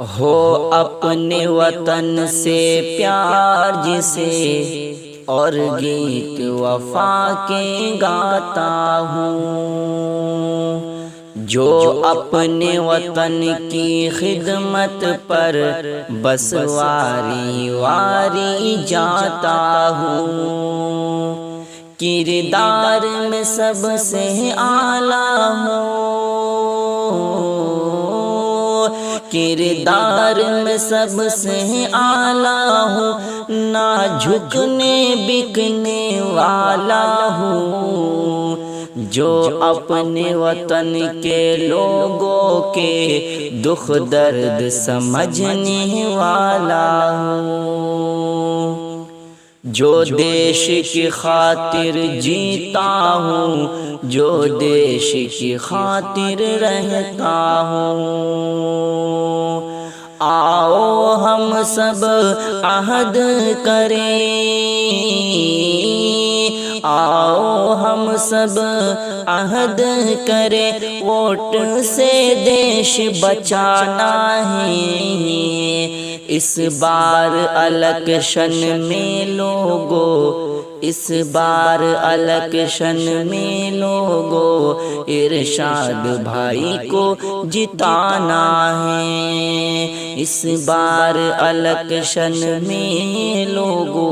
ہو اپنے وطن سے پیار جسے اور گیت وفا کے گاتا ہوں، جو اپنے وطن کی خدمت پر بس واری واری جاتا ہوں، کردار میں سب سے اعلیٰ ہوں، کردار میں سب سے اعلیٰ ہوں، نہ جھکنے بکنے والا ہوں، جو اپنے وطن کے لوگوں کے دکھ درد سمجھنے والا ہوں، جو دیش کی خاطر جیتا ہوں، جو دیش کی خاطر رہتا ہوں، آؤ ہم سب عہد کریں، آؤ ہم سب عہد کریں، ووٹ سے دیش بچانا ہے، اس بار الیکشن میں لوگو، اس بار الیکشن میں لوگو ارشاد بھائی کو جتانا ہے، اس بار الیکشن میں لوگو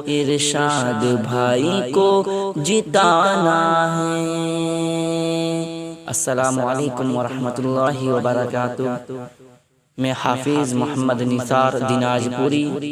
ارشاد بھائی کو جتانا ہے۔ السلام علیکم ورحمۃ اللہ وبرکاتہ۔ میں حافظ محمد نثار دیناج پوری